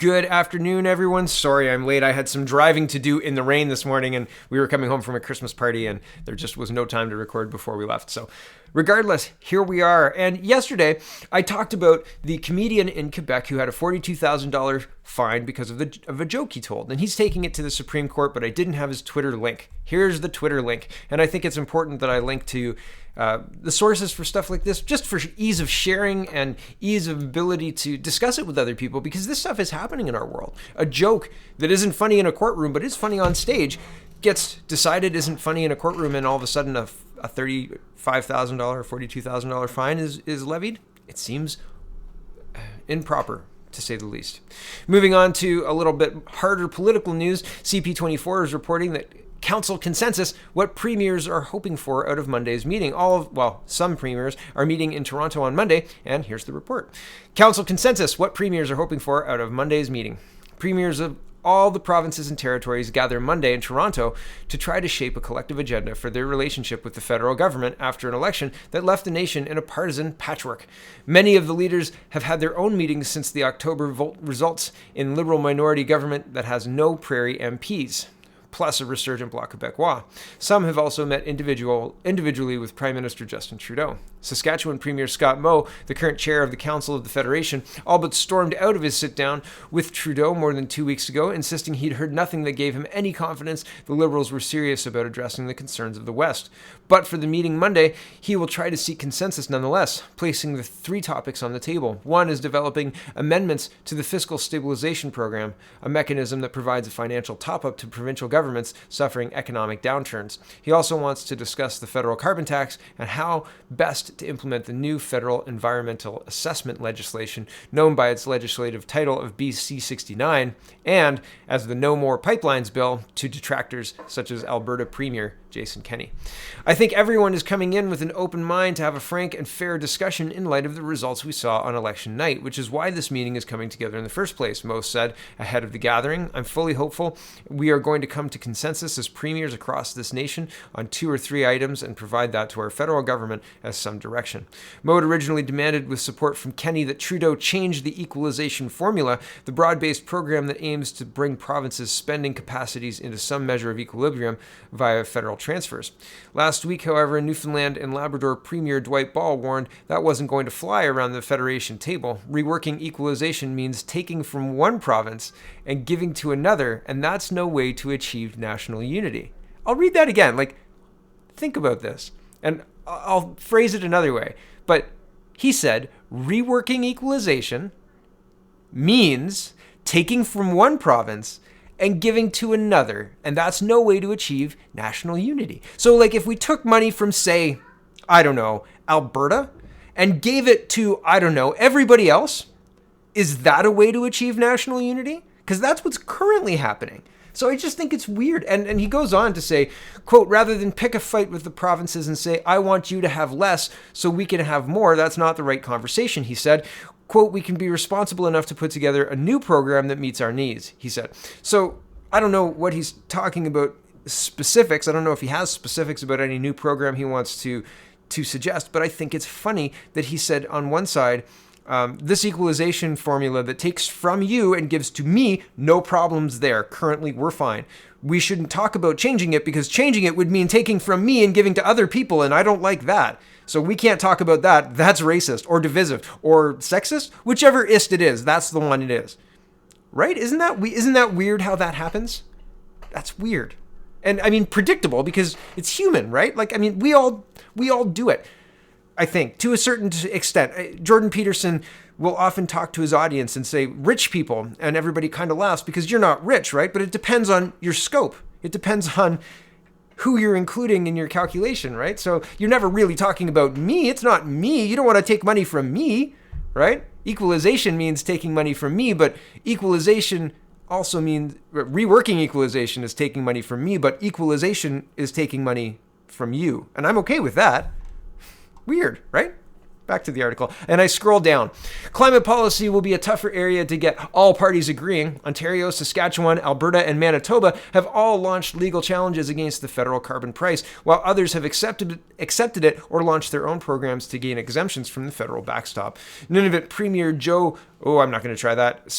Good afternoon, everyone. Sorry I'm late. I had some driving to do in the rain this morning, and we were coming home from a Christmas party, and there just was no time to record before we left. So regardless, here we are. And yesterday, I talked about the comedian in Quebec who had a $42,000 fine because of a joke he told. And he's taking it to the Supreme Court, but I didn't have his Twitter link. Here's the Twitter link. And I think it's important that I link to the sources for stuff like this, just for ease of sharing and ease of ability to discuss it with other people, because this stuff is happening in our world. A joke that isn't funny in a courtroom, but is funny on stage, gets decided isn't funny in a courtroom, and all of a sudden a $35,000, $42,000 fine is levied. It seems improper, to say the least. Moving on to a little bit harder political news, CP24 is reporting that Council consensus, what premiers are hoping for out of Monday's meeting. Some premiers are meeting in Toronto on Monday, and here's the report. Council consensus, what premiers are hoping for out of Monday's meeting. Premiers of all the provinces and territories gather Monday in Toronto to try to shape a collective agenda for their relationship with the federal government after an election that left the nation in a partisan patchwork. Many of the leaders have had their own meetings since the October vote results in Liberal minority government that has no Prairie MPs, plus a resurgent Bloc Québécois. Some have also met individually with Prime Minister Justin Trudeau. Saskatchewan Premier Scott Moe, the current chair of the Council of the Federation, all but stormed out of his sit-down with Trudeau more than 2 weeks ago, insisting he'd heard nothing that gave him any confidence the Liberals were serious about addressing the concerns of the West. But for the meeting Monday, he will try to seek consensus nonetheless, placing the three topics on the table. One is developing amendments to the Fiscal Stabilization Program, a mechanism that provides a financial top-up to provincial governments suffering economic downturns. He also wants to discuss the federal carbon tax and how best to implement the new federal environmental assessment legislation, known by its legislative title of BC 69, and as the No More Pipelines bill to detractors such as Alberta Premier Jason Kenney. I think everyone is coming in with an open mind to have a frank and fair discussion in light of the results we saw on election night, which is why this meeting is coming together in the first place, Moe said ahead of the gathering. I'm fully hopeful we are going to come to consensus as premiers across this nation on 2 or 3 items and provide that to our federal government as some direction. Moe had originally demanded, with support from Kenney, that Trudeau change the equalization formula, the broad-based program that aims to bring provinces' spending capacities into some measure of equilibrium via federal transfers. Last week, however, Newfoundland and Labrador Premier Dwight Ball warned that wasn't going to fly around the Federation table. Reworking equalization means taking from one province and giving to another, and that's no way to achieve national unity. I'll read that again. Think about this. And I'll phrase it another way. But he said, reworking equalization means taking from one province and giving to another, and that's no way to achieve national unity. So if we took money from, say, Alberta, and gave it to, everybody else, is that a way to achieve national unity? Because that's what's currently happening. So I just think it's weird. And he goes on to say, quote, rather than pick a fight with the provinces and say, I want you to have less so we can have more, that's not the right conversation, he said. Quote, we can be responsible enough to put together a new program that meets our needs, he said. So I don't know what he's talking about specifics. I don't know if he has specifics about any new program he wants to suggest, but I think it's funny that he said on one side, this equalization formula that takes from you and gives to me, no problems there. Currently, we're fine. We shouldn't talk about changing it because changing it would mean taking from me and giving to other people, and I don't like that. So we can't talk about that. That's racist or divisive or sexist, whichever ist it is. That's the one it is. Right? Isn't that weird how that happens? That's weird. And I mean, predictable because it's human, right? We all do it. I think, to a certain extent. Jordan Peterson will often talk to his audience and say, rich people, and everybody kind of laughs because you're not rich, right? But it depends on your scope. It depends on who you're including in your calculation, right? So you're never really talking about me. It's not me. You don't want to take money from me, right? Equalization means taking money from me, but equalization also means reworking equalization is taking money from me, but equalization is taking money from you. And I'm okay with that. Weird, right? Back to the article. And I scroll down. Climate policy will be a tougher area to get all parties agreeing. Ontario, Saskatchewan, Alberta, and Manitoba have all launched legal challenges against the federal carbon price, while others have accepted it or launched their own programs to gain exemptions from the federal backstop. Nunavut Premier Joe, I'm not going to try that,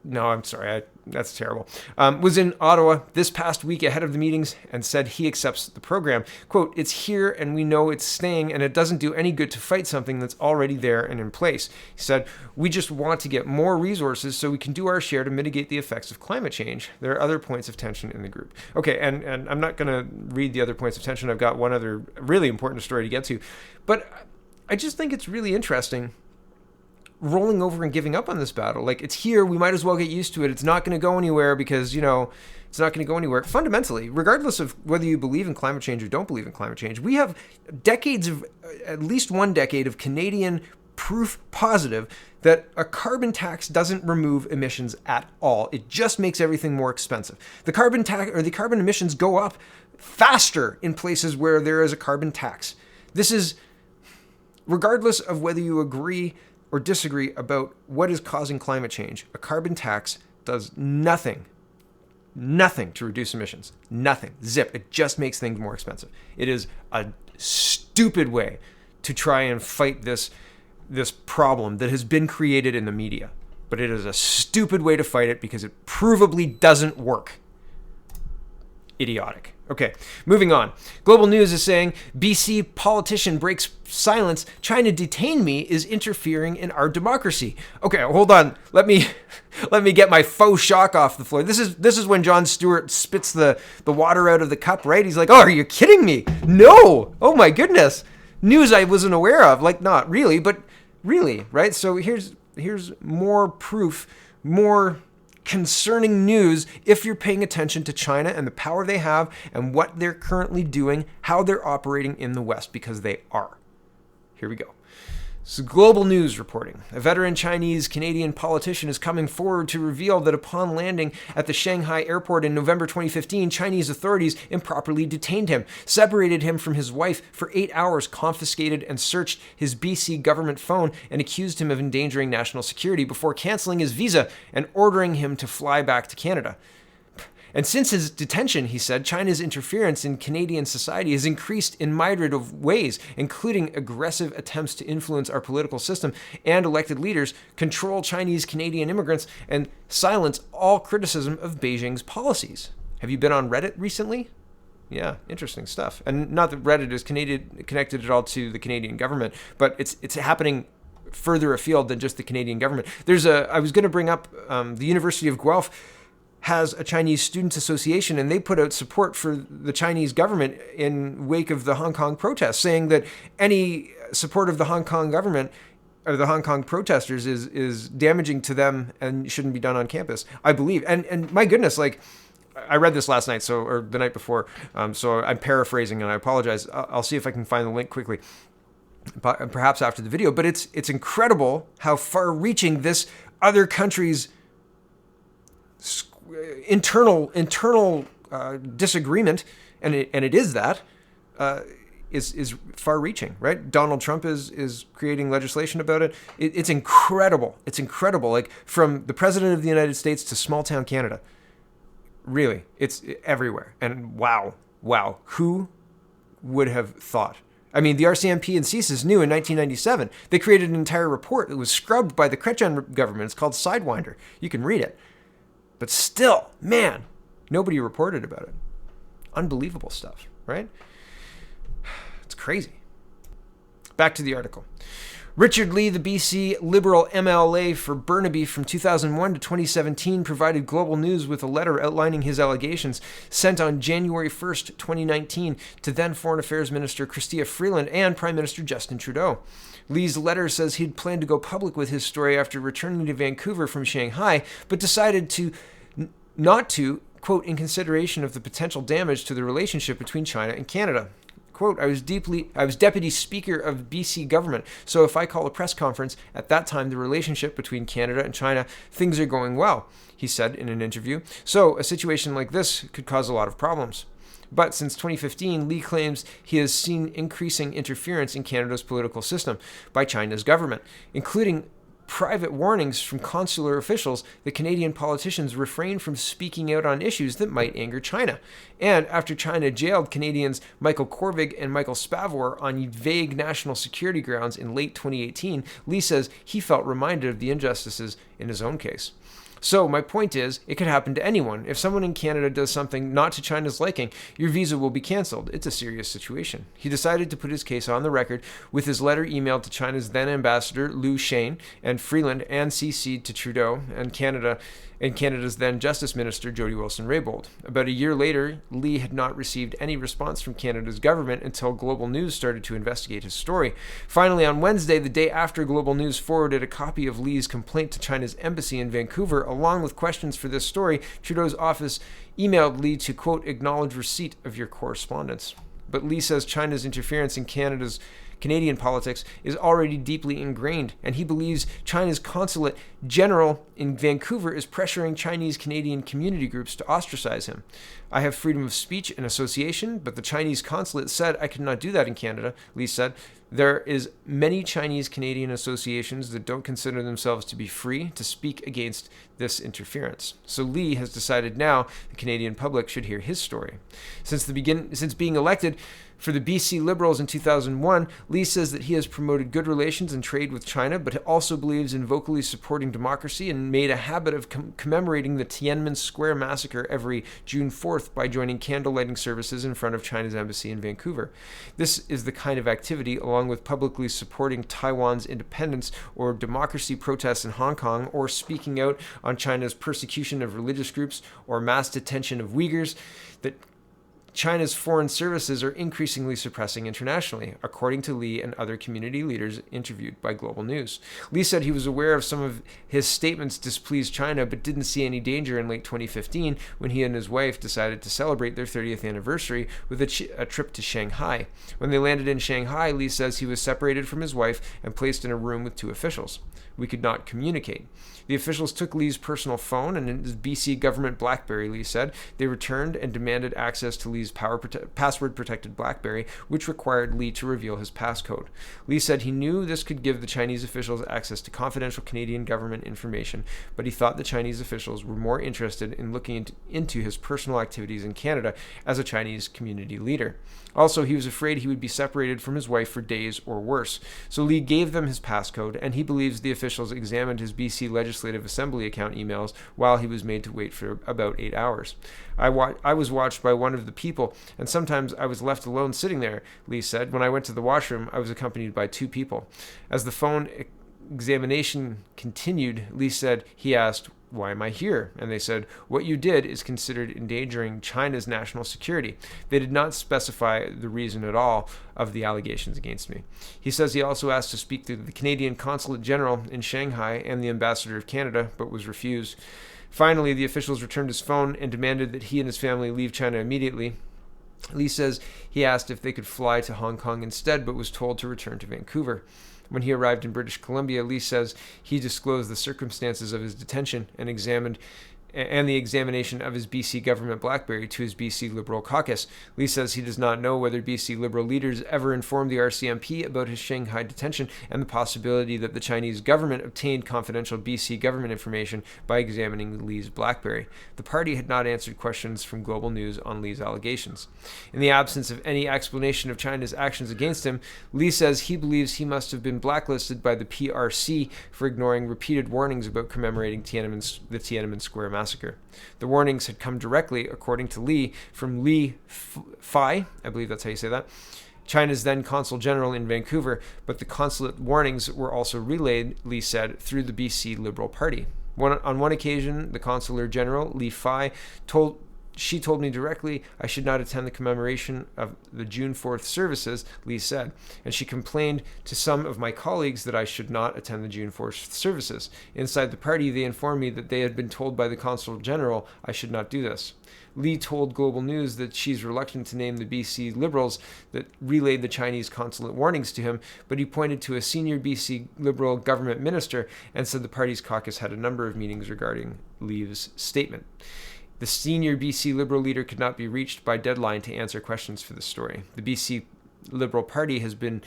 no, I'm sorry, that's terrible, was in Ottawa this past week ahead of the meetings and said he accepts the program. Quote, it's here and we know it's staying and it doesn't do any good to fight something that's already there and in place. He said, we just want to get more resources so we can do our share to mitigate the effects of climate change. There are other points of tension in the group. Okay, and I'm not going to read the other points of tension. I've got one other really important story to get to. But I just think it's really interesting rolling over and giving up on this battle. Like, it's here, we might as well get used to it. It's not going to go anywhere because, it's not going to go anywhere. Fundamentally, regardless of whether you believe in climate change or don't believe in climate change, we have decades of, at least one decade of Canadian proof positive that a carbon tax doesn't remove emissions at all. It just makes everything more expensive. The carbon tax or the carbon emissions go up faster in places where there is a carbon tax. This is regardless of whether you agree or disagree about what is causing climate change. A carbon tax does nothing to reduce emissions. Nothing. Zip. It just makes things more expensive. It is a stupid way to try and fight this problem that has been created in the media. But it is a stupid way to fight it because it provably doesn't work. Idiotic. Okay, moving on. Global News is saying, BC politician breaks silence. China detain me is interfering in our democracy. Okay, hold on. Let me get my faux shock off the floor. This is when Jon Stewart spits the water out of the cup, right? He's like, oh, are you kidding me? No. Oh my goodness. News I wasn't aware of. Like, not really, but really, right? So here's more proof, more concerning news if you're paying attention to China and the power they have and what they're currently doing, how they're operating in the West, because they are. Here we go. So Global News reporting. A veteran Chinese-Canadian politician is coming forward to reveal that upon landing at the Shanghai airport in November 2015, Chinese authorities improperly detained him, separated him from his wife for 8 hours, confiscated and searched his BC government phone, and accused him of endangering national security before canceling his visa and ordering him to fly back to Canada. And since his detention, he said, China's interference in Canadian society has increased in myriad of ways, including aggressive attempts to influence our political system and elected leaders, control Chinese Canadian immigrants, and silence all criticism of Beijing's policies. Have you been on Reddit recently? Yeah, interesting stuff. And not that Reddit is connected at all to the Canadian government, but it's happening further afield than just the Canadian government. I was going to bring up the University of Guelph has a Chinese Students Association, and they put out support for the Chinese government in wake of the Hong Kong protests, saying that any support of the Hong Kong government or the Hong Kong protesters is damaging to them and shouldn't be done on campus, I believe. And my goodness, like, I read this last night, or the night before, so I'm paraphrasing and I apologize. I'll see if I can find the link quickly, perhaps after the video. But it's incredible how far-reaching this other country's internal disagreement, and it is that is far-reaching, right? Donald Trump is creating legislation about it. It's incredible. It's incredible. Like, from the president of the United States to small-town Canada. Really, it's everywhere. And wow, who would have thought? I mean, the RCMP and CSIS knew in 1997. They created an entire report that was scrubbed by the Chrétien government. It's called Sidewinder. You can read it. But still, man, nobody reported about it. Unbelievable stuff, right? It's crazy. Back to the article. Richard Lee, the BC Liberal MLA for Burnaby from 2001 to 2017, provided Global News with a letter outlining his allegations sent on January 1st, 2019 to then Foreign Affairs Minister Chrystia Freeland and Prime Minister Justin Trudeau. Lee's letter says he'd planned to go public with his story after returning to Vancouver from Shanghai, but decided not to, quote, in consideration of the potential damage to the relationship between China and Canada. Quote, I was deputy speaker of BC government, so if I call a press conference at that time, the relationship between Canada and China, things are going well, he said in an interview. So a situation like this could cause a lot of problems. But since 2015, Lee claims he has seen increasing interference in Canada's political system by China's government, including private warnings from consular officials that Canadian politicians refrain from speaking out on issues that might anger China. And after China jailed Canadians Michael Korvig and Michael Spavor on vague national security grounds in late 2018, Lee says he felt reminded of the injustices in his own case. So my point is, it could happen to anyone. If someone in Canada does something not to China's liking, your visa will be cancelled. It's a serious situation. He decided to put his case on the record with his letter emailed to China's then ambassador Liu Shane and Freeland and CC'd to Trudeau and Canada's then Justice Minister Jody Wilson-Raybould. About a year later, Lee had not received any response from Canada's government until Global News started to investigate his story. Finally, on Wednesday, the day after Global News forwarded a copy of Lee's complaint to China's embassy in Vancouver, along with questions for this story, Trudeau's office emailed Lee to, quote, acknowledge receipt of your correspondence. But Lee says China's interference in Canadian politics is already deeply ingrained, and he believes China's consulate general in Vancouver is pressuring Chinese Canadian community groups to ostracize him. I have freedom of speech and association, but the Chinese consulate said I could not do that in Canada, Lee said. There is many Chinese Canadian associations that don't consider themselves to be free to speak against this interference. So Lee has decided now the Canadian public should hear his story. Since being elected for the BC Liberals in 2001, Lee says that he has promoted good relations and trade with China, but also believes in vocally supporting democracy and made a habit of commemorating the Tiananmen Square massacre every June 4th by joining candle lighting services in front of China's embassy in Vancouver. This is the kind of activity, along with publicly supporting Taiwan's independence or democracy protests in Hong Kong, or speaking out on China's persecution of religious groups or mass detention of Uyghurs, that China's foreign services are increasingly suppressing internationally, according to Lee and other community leaders interviewed by Global News. Lee said he was aware of some of his statements displeased China, but didn't see any danger in late 2015 when he and his wife decided to celebrate their 30th anniversary with a trip to Shanghai. When they landed in Shanghai, Lee says he was separated from his wife and placed in a room with two officials. We could not communicate. The officials took Lee's personal phone and his BC government BlackBerry, Lee said. They returned and demanded access to Lee's password-protected BlackBerry, which required Lee to reveal his passcode. Lee said he knew this could give the Chinese officials access to confidential Canadian government information, but he thought the Chinese officials were more interested in looking into his personal activities in Canada as a Chinese community leader. Also, he was afraid he would be separated from his wife for days or worse. So Lee gave them his passcode, and he believes the officials examined his BC Legislative Assembly account emails while he was made to wait for about 8 hours. I was watched by one of the people, and sometimes I was left alone sitting there, Lee said. When I went to the washroom, I was accompanied by two people. As the phone examination continued, Lee said he asked, "Why am I here?" And they said, "What you did is considered endangering China's national security." They did not specify the reason at all of the allegations against me. He says he also asked to speak to the Canadian Consulate General in Shanghai and the Ambassador of Canada, but was refused. Finally, the officials returned his phone and demanded that he and his family leave China immediately. Lee says he asked if they could fly to Hong Kong instead, but was told to return to Vancouver. When he arrived in British Columbia, Lee says he disclosed the circumstances of his detention and the examination of his BC government BlackBerry to his BC Liberal caucus. Lee says he does not know whether BC Liberal leaders ever informed the RCMP about his Shanghai detention and the possibility that the Chinese government obtained confidential BC government information by examining Lee's BlackBerry. The party had not answered questions from Global News on Lee's allegations. In the absence of any explanation of China's actions against him, Lee says he believes he must have been blacklisted by the PRC for ignoring repeated warnings about commemorating the Tiananmen Square massacre. The warnings had come directly, according to Lee, from Li Fai, I believe that's how you say that, China's then Consul General in Vancouver, but the consulate warnings were also relayed, Lee said, through the BC Liberal Party. On one occasion, the Consular General, Li Fai, told me directly I should not attend the commemoration of the June 4th services, Lee said, and she complained to some of my colleagues that I should not attend the June 4th services. Inside the party, they informed me that they had been told by the Consul General I should not do this. Lee told Global News that she's reluctant to name the BC Liberals that relayed the Chinese consulate warnings to him, but he pointed to a senior BC Liberal government minister and said the party's caucus had a number of meetings regarding Lee's statement. The senior BC Liberal leader could not be reached by deadline to answer questions for the story. The BC Liberal Party has been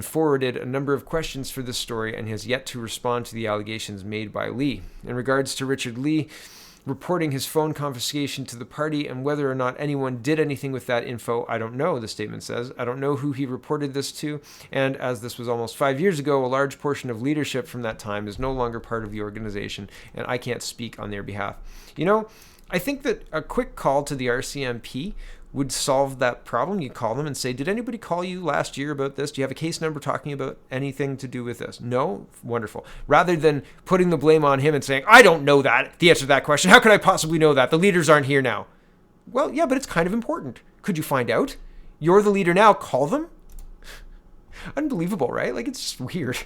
forwarded a number of questions for this story and has yet to respond to the allegations made by Lee. In regards to Richard Lee, reporting his phone confiscation to the party, and whether or not anyone did anything with that info, I don't know, the statement says. I don't know who he reported this to, and as this was almost 5 years ago, a large portion of leadership from that time is no longer part of the organization, and I can't speak on their behalf. You know, I think that a quick call to the RCMP would solve that problem. You call them and say, did anybody call you last year about this? Do you have a case number talking about anything to do with this? No? Wonderful. Rather than putting the blame on him and saying, I don't know that, the answer to that question. How could I possibly know that? The leaders aren't here now. Well, yeah, but it's kind of important. Could you find out? You're the leader now. Call them? Unbelievable, right? Like, it's just weird.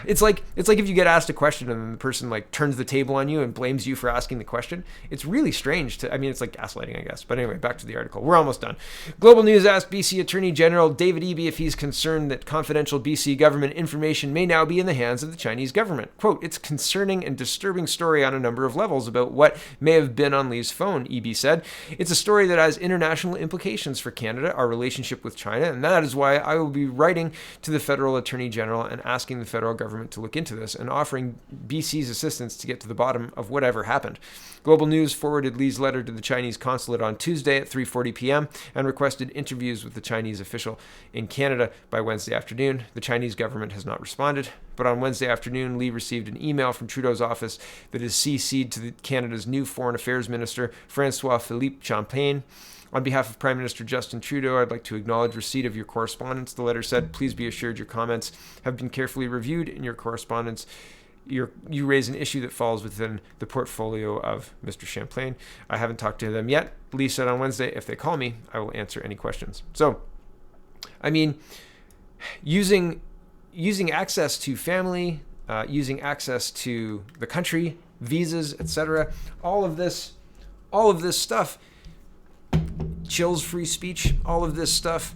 It's like if you get asked a question and then the person like turns the table on you and blames you for asking the question. It's really strange it's like gaslighting, I guess. But anyway, back to the article. We're almost done. Global News asked BC Attorney General David Eby if he's concerned that confidential BC government information may now be in the hands of the Chinese government. Quote, it's concerning and disturbing story on a number of levels about what may have been on Li's phone, Eby said. It's a story that has international implications for Canada, our relationship with China, and that is why I will be writing to the Federal Attorney General and asking the federal government to look into this and offering BC's assistance to get to the bottom of whatever happened. Global News forwarded Li's letter to the Chinese consulate on Tuesday at 3:40 p.m. and requested interviews with the Chinese official in Canada by Wednesday afternoon. The Chinese government has not responded, but on Wednesday afternoon, Li received an email from Trudeau's office that is CC'd to Canada's new Foreign Affairs Minister, François-Philippe Champagne. On behalf of Prime Minister Justin Trudeau, I'd like to acknowledge receipt of your correspondence. The letter said, please be assured your comments have been carefully reviewed in your correspondence. You raise an issue that falls within the portfolio of Mr. Champlain. I haven't talked to them yet. Li said on Wednesday, if they call me, I will answer any questions. So, I mean, using access to family, using access to the country, visas, etc., all of this stuff chills free speech. All of this stuff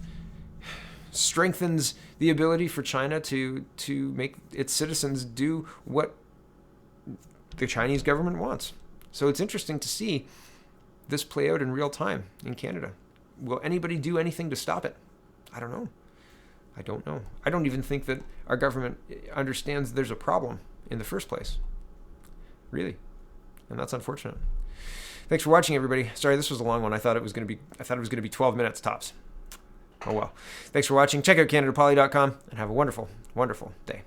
strengthens the ability for China to make its citizens do what the Chinese government wants. So it's interesting to see this play out in real time in Canada. Will anybody do anything to stop it? I don't know. I don't even think that our government understands there's a problem in the first place. Really. And that's unfortunate. Thanks for watching, everybody. Sorry, this was a long one. I thought it was going to be 12 minutes tops. Oh well. Thanks for watching. Check out CanadaPoly.com and have a wonderful, wonderful day.